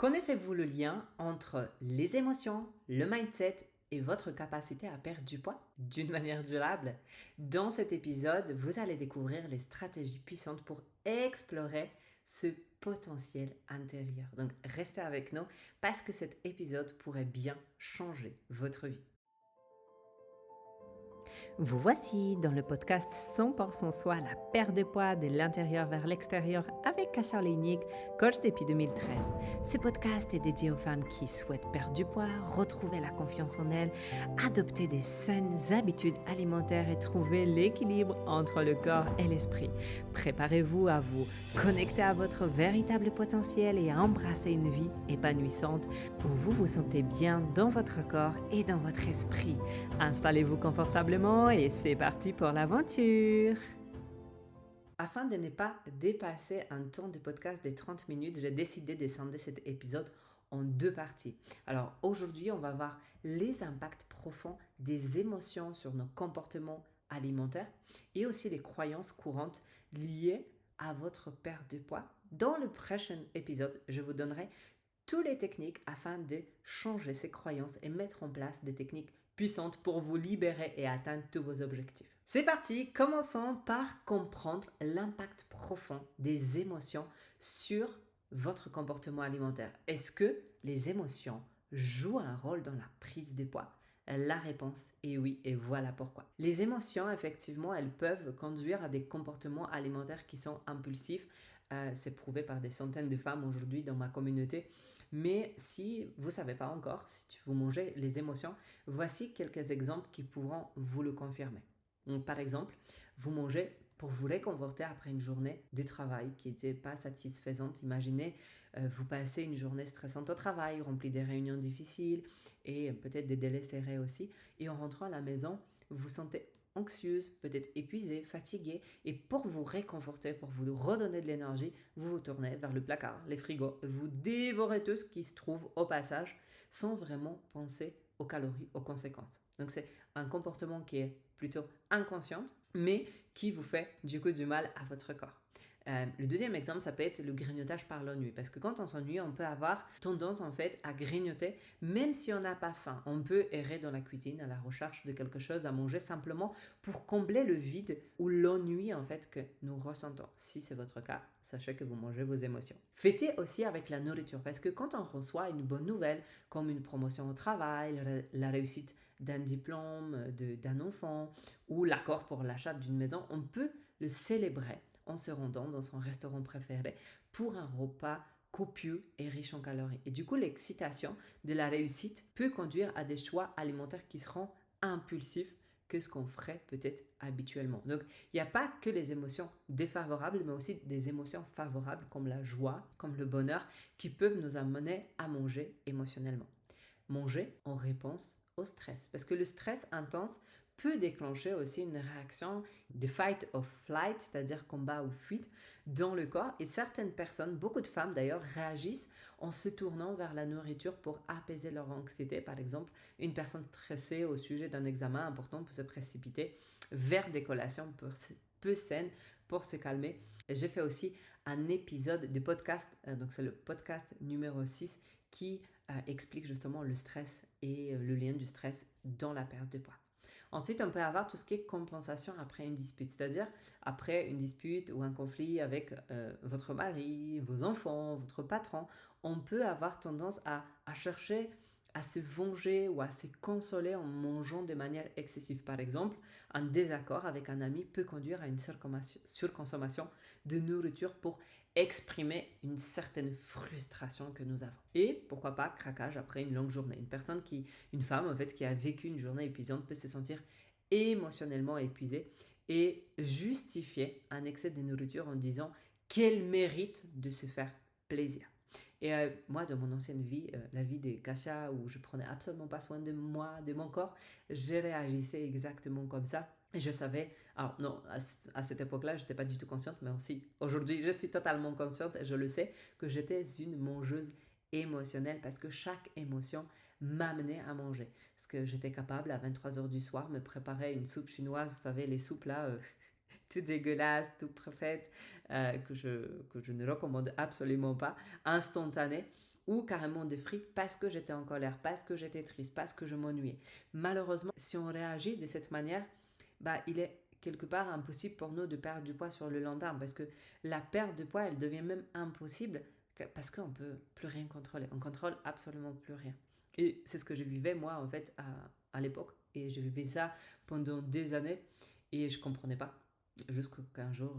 Connaissez-vous le lien entre les émotions, le mindset et votre capacité à perdre du poids d'une manière durable? Dans cet épisode, vous allez découvrir les stratégies puissantes pour explorer ce potentiel intérieur. Donc restez avec nous parce que cet épisode pourrait bien changer votre vie. Vous voici dans le podcast 100% soi, la perte de poids de l'intérieur vers l'extérieur avec Kasia Olejnik, coach depuis 2013. Ce podcast est dédié aux femmes qui souhaitent perdre du poids, retrouver la confiance en elles, adopter des saines habitudes alimentaires et trouver l'équilibre entre le corps et l'esprit. Préparez-vous à vous connecter à votre véritable potentiel et à embrasser une vie épanouissante où vous vous sentez bien dans votre corps et dans votre esprit. Installez-vous confortablement et c'est parti pour l'aventure. Afin de ne pas dépasser un temps de podcast de 30 minutes, j'ai décidé de scinder cet épisode en deux parties. Alors aujourd'hui, on va voir les impacts profonds des émotions sur nos comportements alimentaires et aussi les croyances courantes liées à votre perte de poids. Dans le prochain épisode, je vous donnerai toutes les techniques afin de changer ces croyances et mettre en place des techniques puissantes pour vous libérer et atteindre tous vos objectifs. C'est parti, commençons par comprendre l'impact profond des émotions sur votre comportement alimentaire. Est-ce que les émotions jouent un rôle dans la prise de poids? La réponse est oui, et voilà pourquoi. Les émotions, effectivement, elles peuvent conduire à des comportements alimentaires qui sont impulsifs. C'est prouvé par des centaines de femmes aujourd'hui dans ma communauté. Mais si vous ne savez pas encore, si vous mangez les émotions, voici quelques exemples qui pourront vous le confirmer. Donc, par exemple, vous mangez pour vous réconforter après une journée de travail qui n'était pas satisfaisante. Imaginez, vous passez une journée stressante au travail, remplie des réunions difficiles et peut-être des délais serrés aussi. Et en rentrant à la maison, vous vous sentez anxieuse, peut-être épuisée, fatiguée. Et pour vous réconforter, pour vous redonner de l'énergie, vous vous tournez vers le placard, les frigos. Vous dévorez tout ce qui se trouve au passage sans vraiment penser aux calories, aux conséquences. Donc c'est un comportement qui est plutôt inconscient, mais qui vous fait du coup du mal à votre corps. Le deuxième exemple, ça peut être le grignotage par l'ennui. Parce que quand on s'ennuie, on peut avoir tendance en fait à grignoter, même si on n'a pas faim. On peut errer dans la cuisine à la recherche de quelque chose à manger simplement pour combler le vide ou l'ennui en fait que nous ressentons. Si c'est votre cas, sachez que vous mangez vos émotions. Fêtez aussi avec la nourriture. Parce que quand on reçoit une bonne nouvelle, comme une promotion au travail, la réussite d'un diplôme, d'un enfant ou l'accord pour l'achat d'une maison, on peut le célébrer en se rendant dans son restaurant préféré pour un repas copieux et riche en calories. Et du coup, l'excitation de la réussite peut conduire à des choix alimentaires qui seront impulsifs que ce qu'on ferait peut-être habituellement. Donc, il n'y a pas que les émotions défavorables, mais aussi des émotions favorables comme la joie, comme le bonheur, qui peuvent nous amener à manger émotionnellement. Manger en réponse au stress. Parce que le stress intense peut déclencher aussi une réaction de fight or flight, c'est-à-dire combat ou fuite, dans le corps. Et certaines personnes, beaucoup de femmes d'ailleurs, réagissent en se tournant vers la nourriture pour apaiser leur anxiété. Par exemple, une personne stressée au sujet d'un examen important peut se précipiter vers des collations peu saines pour se calmer. Et j'ai fait aussi un épisode de podcast, donc c'est le podcast numéro 6 qui explique justement le stress et le lien du stress dans la perte de poids. Ensuite, on peut avoir tout ce qui est compensation après une dispute, c'est-à-dire après une dispute ou un conflit avec votre mari, vos enfants, votre patron, on peut avoir tendance à chercher à se venger ou à se consoler en mangeant de manière excessive. Par exemple, un désaccord avec un ami peut conduire à une surconsommation de nourriture pour exprimer une certaine frustration que nous avons. Et pourquoi pas craquage après une longue journée. Une femme en fait qui a vécu une journée épuisante peut se sentir émotionnellement épuisée et justifier un excès de nourriture en disant qu'elle mérite de se faire plaisir. Et moi, dans mon ancienne vie, la vie des Kasia, où je prenais absolument pas soin de moi, de mon corps, je réagissais exactement comme ça. Et je savais, alors non, à cette époque-là, je n'étais pas du tout consciente, mais aussi aujourd'hui, je suis totalement consciente et je le sais que j'étais une mangeuse émotionnelle parce que chaque émotion m'amenait à manger. Parce que j'étais capable, à 23h du soir, me préparer une soupe chinoise, vous savez, les soupes là, tout dégueulasse, tout préfète, que je ne recommande absolument pas, instantanée. ou carrément des frites parce que j'étais en colère, parce que j'étais triste, parce que je m'ennuyais. Malheureusement, si on réagit de cette manière, il est quelque part impossible pour nous de perdre du poids sur le long terme parce que la perte de poids, elle devient même impossible parce qu'on ne peut plus rien contrôler. On contrôle absolument plus rien. Et c'est ce que je vivais moi en fait à l'époque. Et je vivais ça pendant des années et je ne comprenais pas. Jusqu'à qu'un jour,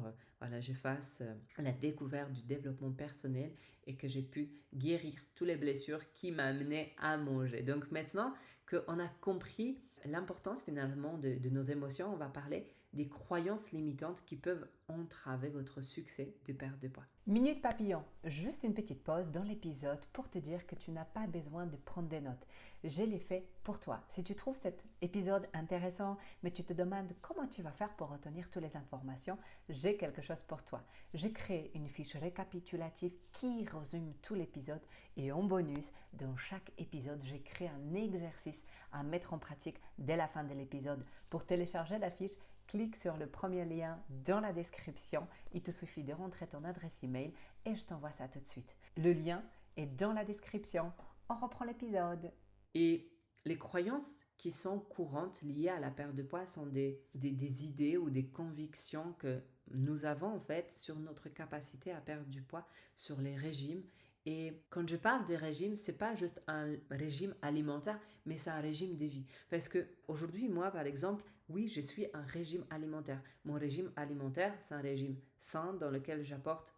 je fasse la découverte du développement personnel et que j'ai pu guérir toutes les blessures qui m'amenaient à manger. Donc maintenant qu'on a compris l'importance finalement de nos émotions, on va parler des croyances limitantes qui peuvent entraver votre succès de perte de poids. Minute papillon, juste une petite pause dans l'épisode pour te dire que tu n'as pas besoin de prendre des notes. Je l'ai fait pour toi. Si tu trouves cet épisode intéressant, mais tu te demandes comment tu vas faire pour retenir toutes les informations, j'ai quelque chose pour toi. J'ai créé une fiche récapitulative qui résume tout l'épisode et en bonus, dans chaque épisode, j'ai créé un exercice à mettre en pratique dès la fin de l'épisode. Pour télécharger la fiche, clique sur le premier lien dans la description. Il te suffit de rentrer ton adresse email et je t'envoie ça tout de suite. Le lien est dans la description. On reprend l'épisode. Et les croyances qui sont courantes liées à la perte de poids sont des idées ou des convictions que nous avons en fait sur notre capacité à perdre du poids, sur les régimes. Et quand je parle de régime, c'est pas juste un régime alimentaire, mais c'est un régime de vie. Parce que aujourd'hui, moi, par exemple, oui, je suis un régime alimentaire. Mon régime alimentaire, c'est un régime sain dans lequel j'apporte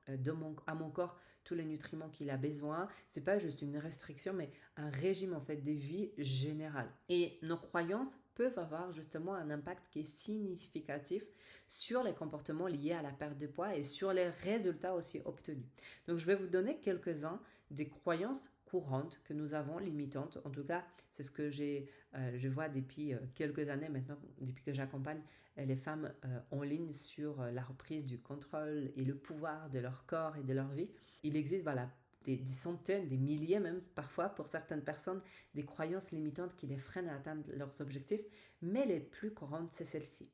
à mon corps tous les nutriments qu'il a besoin. C'est pas juste une restriction, mais un régime en fait de vie générale. Et nos croyances peuvent avoir justement un impact qui est significatif sur les comportements liés à la perte de poids et sur les résultats aussi obtenus. Donc, je vais vous donner quelques-uns des croyances courantes que nous avons, limitantes. En tout cas, c'est ce que je vois depuis quelques années maintenant, depuis que j'accompagne les femmes en ligne sur la reprise du contrôle et le pouvoir de leur corps et de leur vie. Il existe des centaines, des milliers même parfois pour certaines personnes, des croyances limitantes qui les freinent à atteindre leurs objectifs, mais les plus courantes, c'est celle-ci.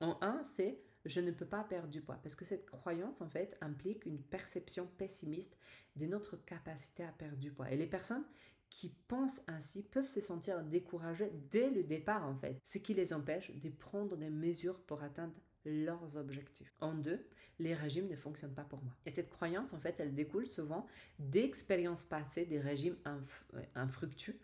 En un, c'est je ne peux pas perdre du poids parce que cette croyance en fait implique une perception pessimiste de notre capacité à perdre du poids. Et les personnes qui pensent ainsi peuvent se sentir découragées dès le départ en fait, ce qui les empêche de prendre des mesures pour atteindre leurs objectifs. En deux, les régimes ne fonctionnent pas pour moi. Et cette croyance, en fait, elle découle souvent d'expériences passées des régimes infructueux.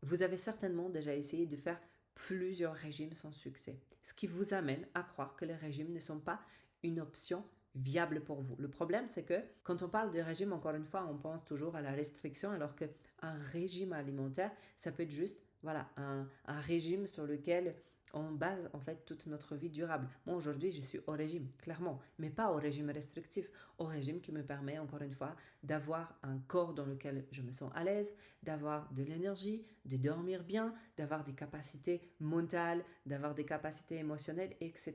Vous avez certainement déjà essayé de faire plusieurs régimes sans succès, ce qui vous amène à croire que les régimes ne sont pas une option viable pour vous. Le problème, c'est que quand on parle de régime, encore une fois, on pense toujours à la restriction, alors qu'un régime alimentaire, ça peut être juste un régime sur lequel on base en fait toute notre vie durable. Moi aujourd'hui je suis au régime, clairement, mais pas au régime restrictif, au régime qui me permet encore une fois d'avoir un corps dans lequel je me sens à l'aise, d'avoir de l'énergie, de dormir bien, d'avoir des capacités mentales, d'avoir des capacités émotionnelles, etc.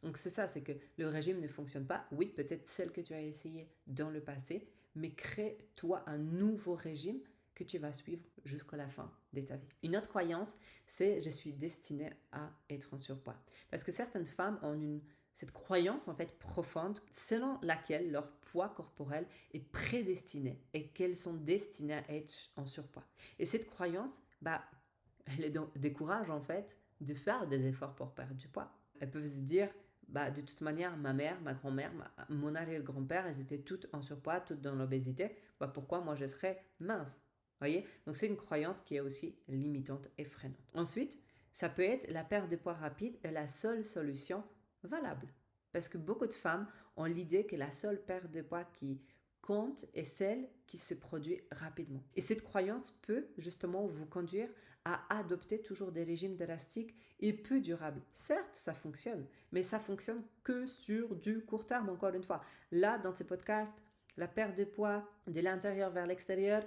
Donc c'est ça, c'est que le régime ne fonctionne pas. Oui, peut-être celle que tu as essayé dans le passé, mais crée-toi un nouveau régime que tu vas suivre jusqu'à la fin de ta vie. Une autre croyance, c'est je suis destinée à être en surpoids. Parce que certaines femmes ont cette croyance en fait profonde selon laquelle leur poids corporel est prédestiné et qu'elles sont destinées à être en surpoids. Et cette croyance, elle les décourage en fait de faire des efforts pour perdre du poids. Elles peuvent se dire de toute manière, ma mère, ma grand-mère, mon arrière-grand-père, elles étaient toutes en surpoids, toutes dans l'obésité. Pourquoi moi je serais mince? Voyez? Donc c'est une croyance qui est aussi limitante et freinante. Ensuite, ça peut être la perte de poids rapide est la seule solution valable. Parce que beaucoup de femmes ont l'idée que la seule perte de poids qui compte est celle qui se produit rapidement. Et cette croyance peut justement vous conduire à adopter toujours des régimes drastiques et peu durables. Certes, ça fonctionne, mais ça fonctionne que sur du court terme, encore une fois. Là, dans ces podcasts, la perte de poids de l'intérieur vers l'extérieur,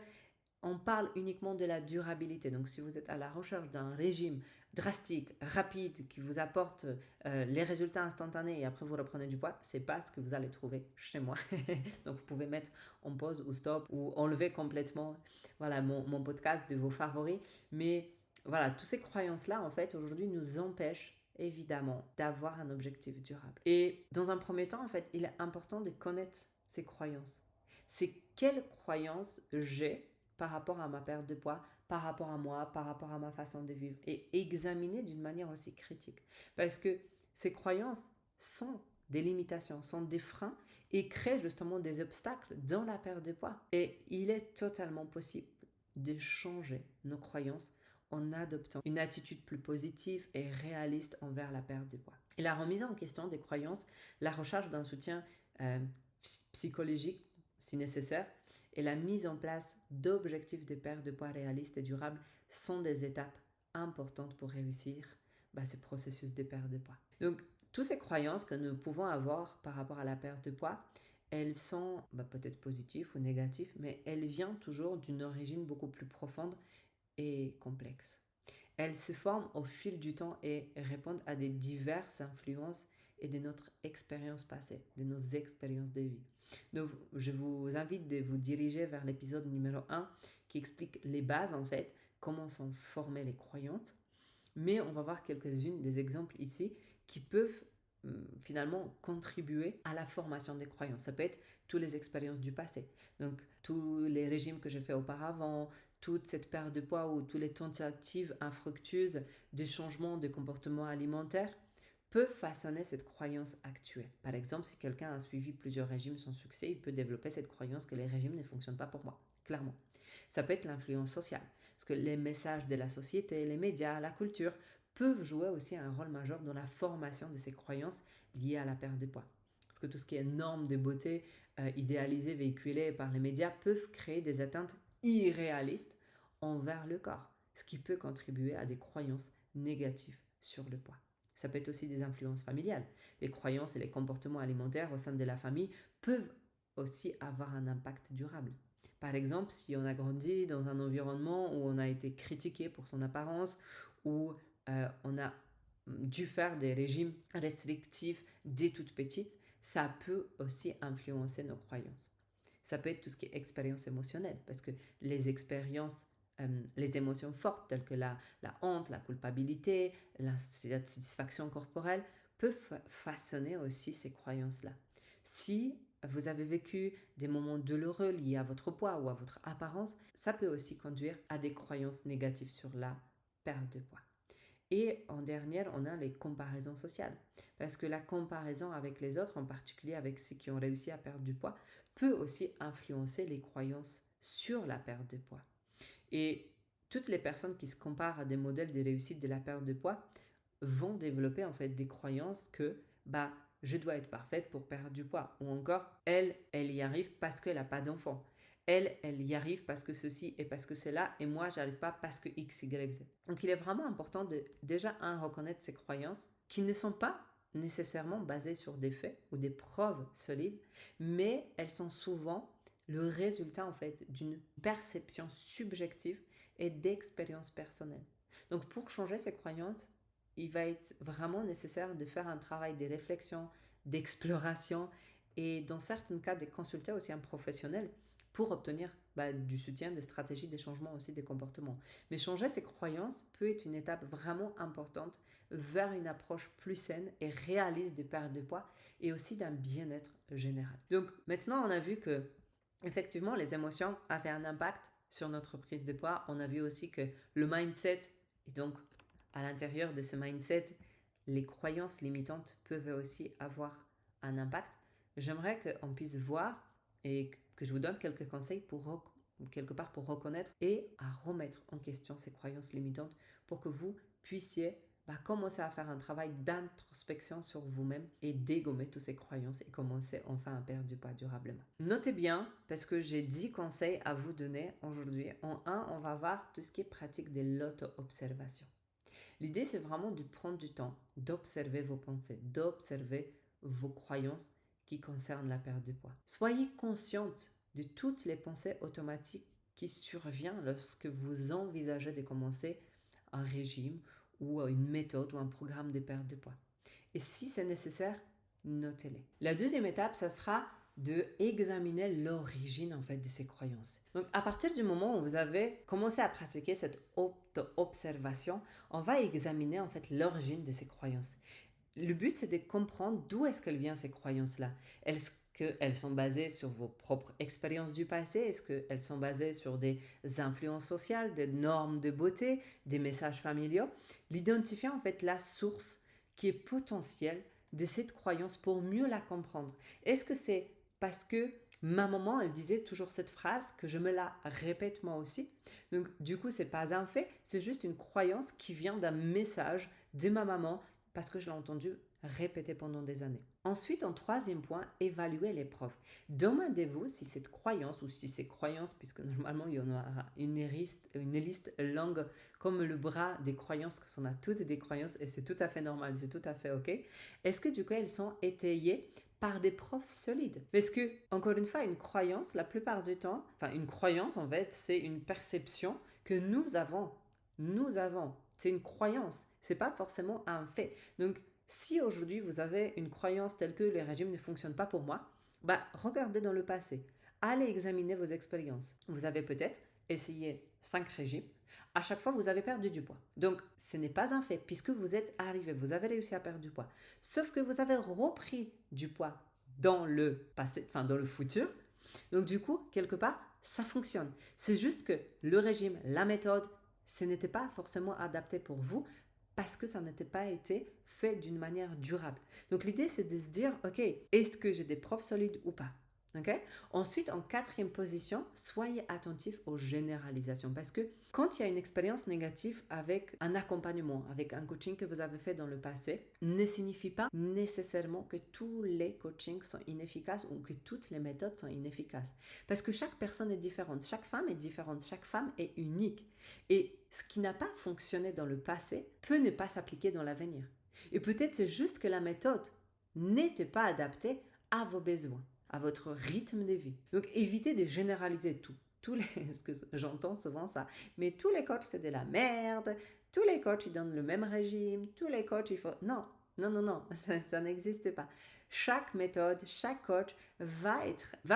on parle uniquement de la durabilité. Donc, si vous êtes à la recherche d'un régime drastique, rapide, qui vous apporte les résultats instantanés et après vous reprenez du poids, c'est pas ce que vous allez trouver chez moi. Donc, vous pouvez mettre en pause ou stop ou enlever complètement mon podcast de vos favoris. Mais voilà, toutes ces croyances-là, en fait, aujourd'hui, nous empêchent évidemment d'avoir un objectif durable. Et dans un premier temps, en fait, il est important de connaître ces croyances. C'est quelles croyances j'ai par rapport à ma perte de poids, par rapport à moi, par rapport à ma façon de vivre et examiner d'une manière aussi critique. Parce que ces croyances sont des limitations, sont des freins et créent justement des obstacles dans la perte de poids. Et il est totalement possible de changer nos croyances en adoptant une attitude plus positive et réaliste envers la perte de poids. Et la remise en question des croyances, la recherche d'un soutien psychologique si nécessaire, et la mise en place d'objectifs de perte de poids réalistes et durables sont des étapes importantes pour réussir ce processus de perte de poids. Donc, toutes ces croyances que nous pouvons avoir par rapport à la perte de poids, elles sont peut-être positives ou négatives, mais elles viennent toujours d'une origine beaucoup plus profonde et complexe. Elles se forment au fil du temps et répondent à des diverses influences et de notre expérience passée, de nos expériences de vie. Donc, je vous invite de vous diriger vers l'épisode numéro 1 qui explique les bases en fait, comment sont formées les croyances. Mais on va voir quelques-unes des exemples ici qui peuvent finalement contribuer à la formation des croyances. Ça peut être toutes les expériences du passé. Donc, tous les régimes que j'ai fait auparavant, toute cette perte de poids ou toutes les tentatives infructueuses de changement de comportement alimentaire peuvent façonner cette croyance actuelle. Par exemple, si quelqu'un a suivi plusieurs régimes sans succès, il peut développer cette croyance que les régimes ne fonctionnent pas pour moi, clairement. Ça peut être l'influence sociale, parce que les messages de la société, les médias, la culture peuvent jouer aussi un rôle majeur dans la formation de ces croyances liées à la perte de poids. Parce que tout ce qui est normes de beauté idéalisées, véhiculées par les médias peuvent créer des atteintes irréalistes envers le corps, ce qui peut contribuer à des croyances négatives sur le poids. Ça peut être aussi des influences familiales. Les croyances et les comportements alimentaires au sein de la famille peuvent aussi avoir un impact durable. Par exemple, si on a grandi dans un environnement où on a été critiqué pour son apparence, où on a dû faire des régimes restrictifs dès toute petite, ça peut aussi influencer nos croyances. Ça peut être tout ce qui est expérience émotionnelle, parce que les expériences, les émotions fortes telles que la honte, la culpabilité, la satisfaction corporelle peuvent façonner aussi ces croyances-là. Si vous avez vécu des moments douloureux liés à votre poids ou à votre apparence, ça peut aussi conduire à des croyances négatives sur la perte de poids. Et en dernière, on a les comparaisons sociales. Parce que la comparaison avec les autres, en particulier avec ceux qui ont réussi à perdre du poids, peut aussi influencer les croyances sur la perte de poids. Et toutes les personnes qui se comparent à des modèles de réussite de la perte de poids vont développer en fait des croyances que je dois être parfaite pour perdre du poids. Ou encore, elle y arrive parce qu'elle n'a pas d'enfant. Elle y arrive parce que ceci et parce que cela, et moi, j'arrive pas parce que X, Y, Z. Donc, il est vraiment important de déjà, reconnaître ces croyances qui ne sont pas nécessairement basées sur des faits ou des preuves solides, mais elles sont souvent le résultat, en fait, d'une perception subjective et d'expérience personnelle. Donc, pour changer ces croyances, il va être vraiment nécessaire de faire un travail de réflexion, d'exploration et dans certains cas de consulter aussi un professionnel pour obtenir du soutien, des stratégies, des changements aussi des comportements. Mais changer ses croyances peut être une étape vraiment importante vers une approche plus saine et réaliste de perte de poids et aussi d'un bien-être général. Donc maintenant, on a vu que effectivement, les émotions avaient un impact sur notre prise de poids. On a vu aussi que le mindset, et donc à l'intérieur de ce mindset, les croyances limitantes peuvent aussi avoir un impact. J'aimerais qu'on puisse voir et que je vous donne quelques conseils pour quelque part pour reconnaître et à remettre en question ces croyances limitantes pour que vous puissiez commencer à faire un travail d'introspection sur vous-même et dégommer toutes ces croyances et commencer enfin à perdre du poids durablement. Notez bien, parce que j'ai 10 conseils à vous donner aujourd'hui. En 1, on va voir tout ce qui est pratique de l'auto-observation. L'idée, c'est vraiment de prendre du temps, d'observer vos pensées, d'observer vos croyances qui concernent la perte de poids. Soyez consciente de toutes les pensées automatiques qui surviennent lorsque vous envisagez de commencer un régime ou une méthode ou un programme de perte de poids. Et si c'est nécessaire, notez-les. La deuxième étape, ça sera de examiner l'origine en fait de ces croyances. Donc à partir du moment où vous avez commencé à pratiquer cette auto-observation, on va examiner en fait l'origine de ces croyances. Le but, c'est de comprendre d'où est-ce qu'elles viennent ces croyances-là. Est-ce qu'elles sont basées sur vos propres expériences du passé? Est-ce qu'elles sont basées sur des influences sociales, des normes de beauté, des messages familiaux? L'identifier en fait la source qui est potentielle de cette croyance pour mieux la comprendre. Est-ce que c'est parce que ma maman, elle disait toujours cette phrase que je me la répète moi aussi? Donc du coup, c'est pas un fait, c'est juste une croyance qui vient d'un message de ma maman parce que je l'ai entendu répéter pendant des années. Ensuite, en troisième point, évaluer les preuves. Demandez-vous si cette croyance ou si ces croyances, puisque normalement il y en aura une liste longue comme le bras des croyances, que on a toutes des croyances et c'est tout à fait normal, c'est tout à fait ok. Est-ce que du coup elles sont étayées par des preuves solides? Parce que, encore une fois, une croyance, la plupart du temps, une croyance en fait, c'est une perception que nous avons. Nous avons. C'est une croyance. C'est pas forcément un fait. Donc, si aujourd'hui vous avez une croyance telle que les régimes ne fonctionnent pas pour moi, regardez dans le passé. Allez examiner vos expériences. Vous avez peut-être essayé 5 régimes. À chaque fois, vous avez perdu du poids. Donc, ce n'est pas un fait puisque vous êtes arrivé, vous avez réussi à perdre du poids. Sauf que vous avez repris du poids dans le passé, dans le futur. Donc, du coup, quelque part, ça fonctionne. C'est juste que le régime, la méthode, ce n'était pas forcément adapté pour vous parce que ça n'était pas été fait d'une manière durable. Donc l'idée, c'est de se dire, ok, est-ce que j'ai des preuves solides ou pas? Okay? Ensuite, en quatrième position, soyez attentif aux généralisations parce que quand il y a une expérience négative avec un accompagnement, avec un coaching que vous avez fait dans le passé, ne signifie pas nécessairement que tous les coachings sont inefficaces ou que toutes les méthodes sont inefficaces. Parce que chaque personne est différente, chaque femme est différente, chaque femme est unique. Et ce qui n'a pas fonctionné dans le passé peut ne pas s'appliquer dans l'avenir. Et peut-être c'est juste que la méthode n'était pas adaptée à vos besoins, à votre rythme de vie. Donc évitez de généraliser tout. Parce que j'entends souvent ça, mais tous les coachs c'est de la merde, tous les coachs ils donnent le même régime, tous les coachs il faut... Non, ça n'existe pas. Chaque méthode, chaque coach va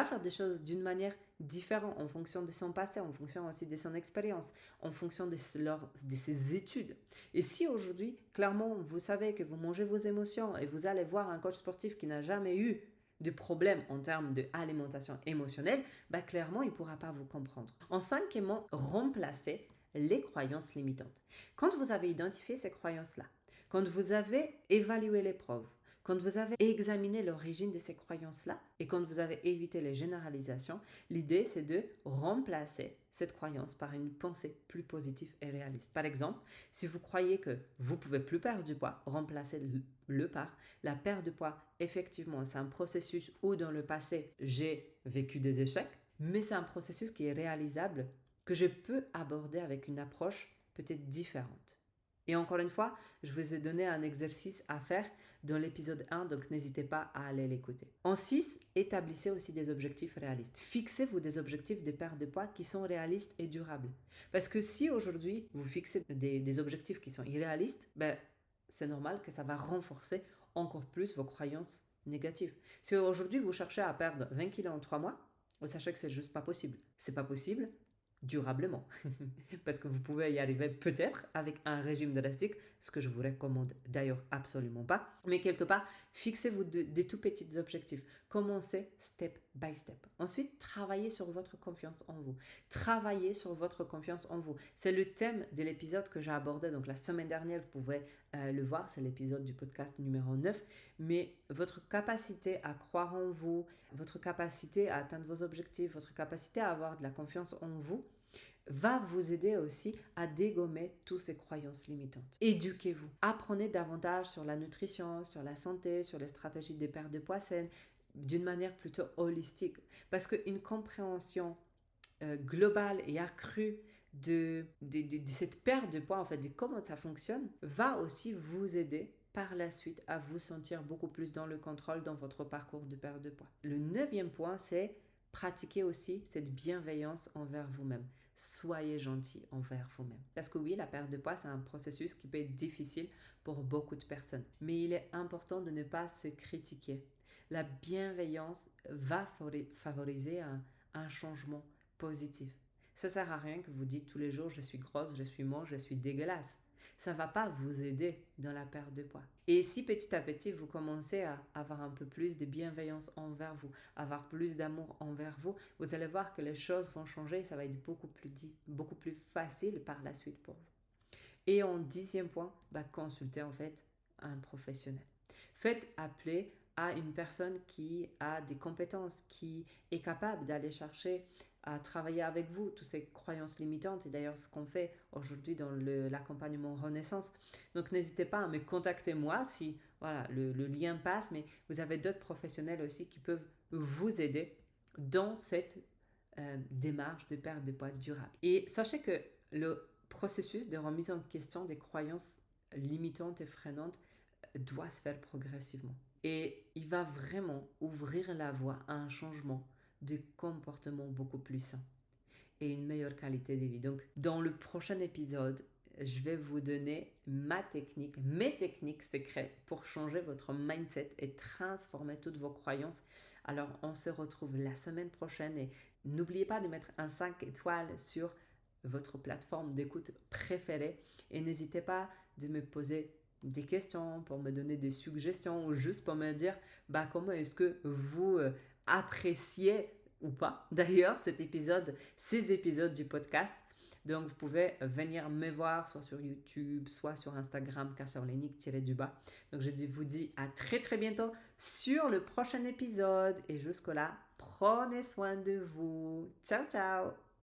faire des choses d'une manière différente en fonction de son passé, en fonction aussi de son expérience, en fonction de ses études. Et si aujourd'hui, clairement, vous savez que vous mangez vos émotions et vous allez voir un coach sportif qui n'a jamais eu de problème en termes d'alimentation émotionnelle, clairement, il ne pourra pas vous comprendre. En cinquièmement, remplacer les croyances limitantes. Quand vous avez identifié ces croyances-là, quand vous avez évalué les preuves, quand vous avez examiné l'origine de ces croyances-là et quand vous avez évité les généralisations, l'idée c'est de remplacer cette croyance par une pensée plus positive et réaliste. Par exemple, si vous croyez que vous ne pouvez plus perdre du poids, remplacez-le par la perte de poids. Effectivement, c'est un processus où dans le passé, j'ai vécu des échecs, mais c'est un processus qui est réalisable, que je peux aborder avec une approche peut-être différente. Et encore une fois, je vous ai donné un exercice à faire dans l'épisode 1, donc n'hésitez pas à aller l'écouter. En 6, établissez aussi des objectifs réalistes. Fixez-vous des objectifs de perte de poids qui sont réalistes et durables. Parce que si aujourd'hui, vous fixez des objectifs qui sont irréalistes, c'est normal que ça va renforcer encore plus vos croyances négatives. Si aujourd'hui, vous cherchez à perdre 20 kg en 3 mois, sachez que c'est juste pas possible. C'est pas possible durablement. Parce que vous pouvez y arriver peut-être avec un régime drastique, ce que je vous recommande d'ailleurs absolument pas. Mais quelque part, fixez-vous des tout petits objectifs. Commencez step by step. Ensuite, travaillez sur votre confiance en vous. Travaillez sur votre confiance en vous. C'est le thème de l'épisode que j'ai abordé donc la semaine dernière. Vous pouvez le voir, c'est l'épisode du podcast numéro 9. Mais votre capacité à croire en vous, votre capacité à atteindre vos objectifs, votre capacité à avoir de la confiance en vous, va vous aider aussi à dégommer toutes ces croyances limitantes. Éduquez-vous. Apprenez davantage sur la nutrition, sur la santé, sur les stratégies de perte de poids saine, d'une manière plutôt holistique. Parce qu'une compréhension globale et accrue de cette perte de poids, en fait, de comment ça fonctionne, va aussi vous aider par la suite à vous sentir beaucoup plus dans le contrôle dans votre parcours de perte de poids. Le 9e point, c'est pratiquer aussi cette bienveillance envers vous-même. Soyez gentil envers vous-même. Parce que oui, la perte de poids, c'est un processus qui peut être difficile pour beaucoup de personnes. Mais il est important de ne pas se critiquer. La bienveillance va favoriser un changement positif. Ça ne sert à rien que vous dites tous les jours « je suis grosse, je suis moche, je suis dégueulasse ». Ça ne va pas vous aider dans la perte de poids. Et si petit à petit, vous commencez à avoir un peu plus de bienveillance envers vous, avoir plus d'amour envers vous, vous allez voir que les choses vont changer et ça va être beaucoup plus facile par la suite pour vous. Et en 10e point, consultez en fait un professionnel. Faites appeler à une personne qui a des compétences, qui est capable d'aller chercher à travailler avec vous toutes ces croyances limitantes. Et d'ailleurs, ce qu'on fait aujourd'hui dans l'accompagnement Renaissance. Donc, n'hésitez pas à me contacter moi si le lien passe, mais vous avez d'autres professionnels aussi qui peuvent vous aider dans cette démarche de perte de poids durable. Et sachez que le processus de remise en question des croyances limitantes et freinantes doit se faire progressivement. Et il va vraiment ouvrir la voie à un changement de comportement beaucoup plus sain et une meilleure qualité de vie. Donc, dans le prochain épisode, je vais vous donner mes techniques secrètes pour changer votre mindset et transformer toutes vos croyances. Alors, on se retrouve la semaine prochaine et n'oubliez pas de mettre un 5 étoiles sur votre plateforme d'écoute préférée et n'hésitez pas de me poser des questions, pour me donner des suggestions ou juste pour me dire comment est-ce que vous appréciez ou pas d'ailleurs ces épisodes du podcast. Donc vous pouvez venir me voir soit sur YouTube, soit sur Instagram, Kassiorlenik-du-bas. Donc je vous dis à très très bientôt sur le prochain épisode et jusque là, prenez soin de vous. Ciao ciao.